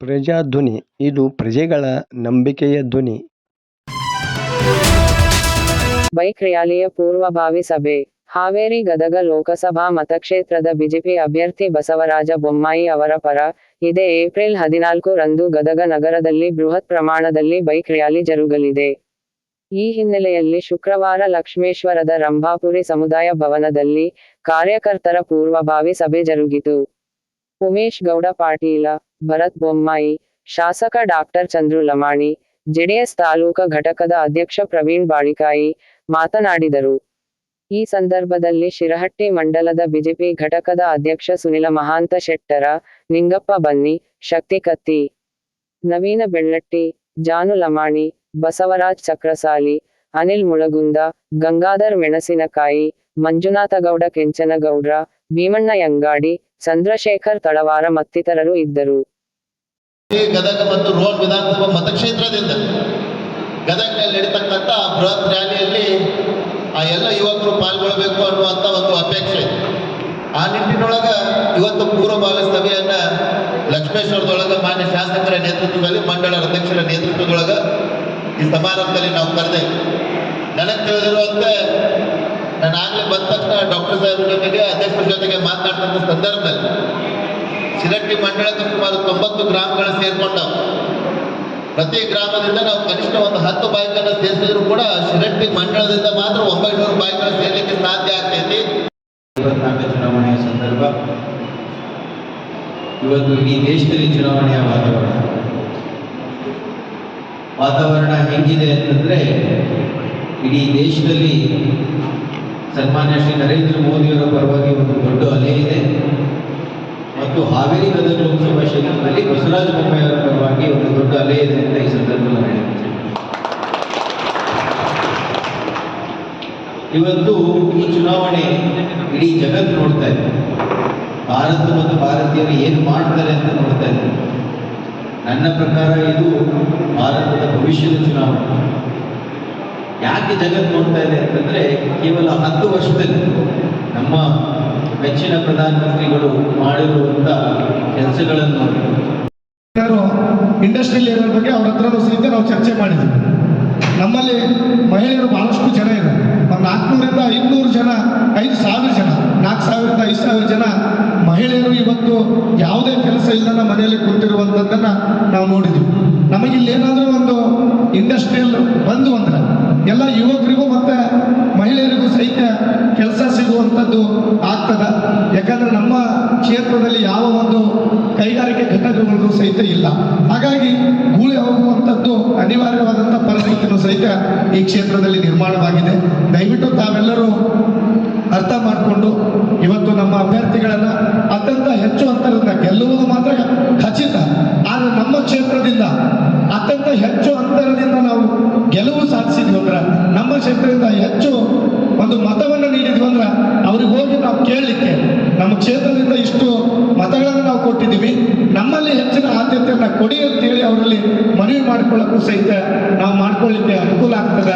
ಪ್ರಜಾಧ್ವನಿ ಇದು ಪ್ರಜೆಗಳ ನಂಬಿಕೆಯ ಧ್ವನಿ. ಬೈಕ್ ರ್ಯಾಲಿಯ ಪೂರ್ವಭಾವಿ ಸಭೆ. ಹಾವೇರಿ ಗದಗ ಲೋಕಸಭಾ ಮತಕ್ಷೇತ್ರದ ಬಿಜೆಪಿ ಅಭ್ಯರ್ಥಿ ಬಸವರಾಜ ಬೊಮ್ಮಾಯಿ ಅವರ ಪರ ಇದೇ ಏಪ್ರಿಲ್ 14 ರಂದು ಗದಗ ನಗರದಲ್ಲಿ ಬೃಹತ್ ಪ್ರಮಾಣದಲ್ಲಿ ಬೈಕ್ ರ್ಯಾಲಿ ಜರುಗಲಿದೆ. ಈ ಹಿನ್ನೆಲೆಯಲ್ಲಿ ಶುಕ್ರವಾರ ಲಕ್ಷ್ಮೇಶ್ವರದ ರಂಭಾಪುರಿ ಸಮುದಾಯ ಭವನದಲ್ಲಿ ಕಾರ್ಯಕರ್ತರ ಪೂರ್ವಭಾವಿ ಸಭೆ ಜರುಗಿತು. ಉಮೇಶ್ ಗೌಡ ಪಾಟೀಲ, ಭರತ್ ಬೊಮ್ಮಾಯಿ, ಶಾಸಕ ಡಾಕ್ಟರ್ ಚಂದ್ರು ಲಮಾಣಿ, ಜೆಡಿಎಸ್ ತಾಲೂಕಾ ಘಟಕದ ಅಧ್ಯಕ್ಷ ಪ್ರವೀಣ್ ಬಾಳಿಕಾಯಿ ಮಾತನಾಡಿದರು. ಈ ಸಂದರ್ಭದಲ್ಲಿ ಶಿರಹಟ್ಟಿ ಮಂಡಲದ ಬಿಜೆಪಿ ಘಟಕದ ಅಧ್ಯಕ್ಷ ಸುನಿಲ ಮಹಾಂತ ಶೆಟ್ಟರ, ನಿಂಗಪ್ಪ ಬನ್ನಿ, ಶಕ್ತಿ ಕತ್ತಿ, ನವೀನ ಬೆಳ್ಳಟ್ಟಿ, ಜಾನು ಲಮಾಣಿ, ಬಸವರಾಜ್ ಚಕ್ರಸಾಲಿ, ಅನಿಲ್ ಮುಳಗುಂದ, ಗಂಗಾಧರ್ ಮೆಣಸಿನಕಾಯಿ, ಮಂಜುನಾಥಗೌಡ ಕೆಂಚನಗೌಡ್ರ, ಭೀಮಣ್ಣ ಯಂಗಾಡಿ, ಚಂದ್ರಶೇಖರ್ ತಳವಾರ ಮತ್ತಿತರರು ಇದ್ದರು. ಗದಗ ಮತ್ತು ರೋಡ್ ವಿಧಾನಸಭಾ ಮತಕ್ಷೇತ್ರದಿಂದ ಗದಗನಲ್ಲಿ ನಡೀತಕ್ಕಂಥ ಬೃಹತ್ ರ್ಯಾಲಿಯಲ್ಲಿ ಆ ಎಲ್ಲ ಯುವಕರು ಪಾಲ್ಗೊಳ್ಳಬೇಕು ಅನ್ನುವಂಥ ಒಂದು ಅಪೇಕ್ಷೆ. ಆ ನಿಟ್ಟಿನೊಳಗೆ ಇವತ್ತು ಪೂರ್ವಭಾವಿ ಸಭೆಯನ್ನ ಲಕ್ಷ್ಮೇಶ್ವರದೊಳಗೆ ಮಾನ್ಯ ಶಾಸಕರ ನೇತೃತ್ವದಲ್ಲಿ, ಮಂಡಳ ಅಧ್ಯಕ್ಷರ ನೇತೃತ್ವದೊಳಗೆ ಈ ಸಮಾರಂಭದಲ್ಲಿ ನಾವು ಕರೆದೇವೆ. ನನಗೆ ತಿಳಿದಿರುವಂತೆ ನಾನಾಗಲೇ ಬಂದ ತಕ್ಷಣ ಡಾಕ್ಟರ್ ಸಾಹೇಬ್ರ ಜೊತೆಗೆ, ಅಧ್ಯಕ್ಷರ ಜೊತೆಗೆ ಮಾತನಾಡ್ತಕ್ಕಂಥ ಸಂದರ್ಭದಲ್ಲಿ ಶಿರಹಟ್ಟಿ ಮಂಡಳಕ್ಕೆ ಸುಮಾರು 90 ಗ್ರಾಮಗಳು ಸೇರ್ಕೊಂಡವು. ಪ್ರತಿ ಗ್ರಾಮದಿಂದ ನಾವು ಕನಿಷ್ಠ ಒಂದು 10 ಬೈಕನ್ನು ಸೇರಿಸಿದ್ರು ಕೂಡ ಶಿರಹಟ್ಟಿ ಮಂಡಳದಿಂದ ಮಾತ್ರ 900 ಬೈಕ್ಗಳು ಸೇರ್ಲಿಕ್ಕೆ ಸಾಧ್ಯ ಆಗ್ತೈತಿ. 24 ಚುನಾವಣೆಯ ಸಂದರ್ಭ, ಇವತ್ತು ಇಡೀ ದೇಶದಲ್ಲಿ ಚುನಾವಣೆಯ ವಾತಾವರಣ ಹೆಂಗಿದೆ ಅಂತಂದ್ರೆ, ಇಡೀ ದೇಶದಲ್ಲಿ ಸನ್ಮಾನ್ಯ ಶ್ರೀ ನರೇಂದ್ರ ಮೋದಿಯವರ ಪರವಾಗಿ ಒಂದು ದೊಡ್ಡ ಅಲೆ ಇದೆ ಮತ್ತು ಹಾವೇರಿ ಗದಗ ಲೋಕಸಭಾ ಕ್ಷೇತ್ರದಲ್ಲಿ ಬಸವರಾಜ ಬೊಮ್ಮಾಯಿ ಅವರ ಪರವಾಗಿ ಒಂದು ದೊಡ್ಡ ಅಲೆ ಇದೆ ಅಂತ ಈ ಸಂದರ್ಭದಲ್ಲಿ ಹೇಳಿದ್ದೇನೆ. ಇವತ್ತು ಈ ಚುನಾವಣೆ ಇಡೀ ಜಗತ್ತು ನೋಡ್ತಾ ಇದೆ. ಭಾರತ ಮತ್ತು ಭಾರತೀಯರು ಏನು ಮಾಡ್ತಾರೆ ಅಂತ ನೋಡ್ತಾ ಇದ್ದಾರೆ. ನನ್ನ ಪ್ರಕಾರ ಇದು ಭಾರತದ ಭವಿಷ್ಯದ ಚುನಾವಣೆ. ಯಾಕೆ ಜಗತ್ತು ನೋಡ್ತಾ ಇದೆ ಅಂತಂದ್ರೆ, ಕೇವಲ 10 ವರ್ಷದಲ್ಲಿ ನಮ್ಮ ಮೆಚ್ಚಿನ ಪ್ರಧಾನಮಂತ್ರಿಗಳು ಮಾಡಿರುವಂತ ಕೆಲಸಗಳನ್ನು ನೋಡಿ ಇಂಡಸ್ಟ್ರಿಯಲ್ ಲೇಬರ್ ಬಗ್ಗೆ ಅವ್ರ ಹತ್ರನೂ ಸಹಿತ ನಾವು ಚರ್ಚೆ ಮಾಡಿದ್ವಿ. ನಮ್ಮಲ್ಲಿ ಮಹಿಳೆಯರು ಬಹಳಷ್ಟು ಜನ ಇದ್ದಾರೆ. ಒಂದು 400ರಿಂದ 500 ಜನ, 5,000 ಜನ, 4,000ರಿಂದ 5,000 ಜನ ಮಹಿಳೆಯರು ಇವತ್ತು ಯಾವುದೇ ಕೆಲಸ ಇಲ್ಲದ ಮನೆಯಲ್ಲಿ ಕುಳಿತಿರುವಂಥದ್ದನ್ನು ನಾವು ನೋಡಿದ್ವಿ. ನಮಗಿಲ್ಲಿ ಏನಾದರೂ ಒಂದು ಇಂಡಸ್ಟ್ರಿಯಲ್ ಬಂದು ಅಂದ್ರೆ ಎಲ್ಲ ಯುವಕರಿಗೂ ಮತ್ತು ಮಹಿಳೆಯರಿಗೂ ಸಹಿತ ಕೆಲಸ ಸಿಗುವಂಥದ್ದು ಆಗ್ತದೆ. ಯಾಕಂದರೆ ನಮ್ಮ ಕ್ಷೇತ್ರದಲ್ಲಿ ಯಾವ ಒಂದು ಕೈಗಾರಿಕೆ ಘಟಕಗಳು ಸಹಿತ ಇಲ್ಲ. ಹಾಗಾಗಿ ಗೂಳಿ ಹೋಗುವಂಥದ್ದು ಅನಿವಾರ್ಯವಾದಂಥ ಪರಿಸ್ಥಿತಿನೂ ಸಹಿತ ಈ ಕ್ಷೇತ್ರದಲ್ಲಿ ನಿರ್ಮಾಣವಾಗಿದೆ. ದಯವಿಟ್ಟು ತಾವೆಲ್ಲರೂ ಅರ್ಥ ಮಾಡಿಕೊಂಡು ಇವತ್ತು ನಮ್ಮ ಅಭ್ಯರ್ಥಿಗಳನ್ನು ಅತ್ಯಂತ ಹೆಚ್ಚು ಅಂತರದಿಂದ ಗೆಲ್ಲುವುದು ಮಾತ್ರ ಖಚಿತ. ಆದರೆ ನಮ್ಮ ಕ್ಷೇತ್ರದಿಂದ ಅತ್ಯಂತ ಹೆಚ್ಚು ಅಂತರದಿಂದ ನಾವು ಗೆಲುವು ಸಾಧಿಸಿದ್ವಿ ಅಂದ್ರೆ, ನಮ್ಮ ಕ್ಷೇತ್ರದಿಂದ ಹೆಚ್ಚು ಒಂದು ಮತವನ್ನು ನೀಡಿದ್ವಿ ಅಂದ್ರೆ ಅವ್ರಿಗೆ ಹೋಗಿ ನಾವು ಕೇಳಲಿಕ್ಕೆ, ನಮ್ಮ ಕ್ಷೇತ್ರದಿಂದ ಇಷ್ಟು ಮತಗಳನ್ನು ನಾವು ಕೊಟ್ಟಿದ್ದೀವಿ, ನಮ್ಮಲ್ಲಿ ಹೆಚ್ಚಿನ ಆದ್ಯತೆಯನ್ನು ಕೊಡಿ ಅಂತೇಳಿ ಅವರಲ್ಲಿ ಮನವಿ ಮಾಡಿಕೊಳ್ಳಕ್ಕೂ ಸಹಿತ ನಾವು ಮಾಡ್ಕೊಳ್ಳಿಕ್ಕೆ ಅನುಕೂಲ ಆಗ್ತದೆ.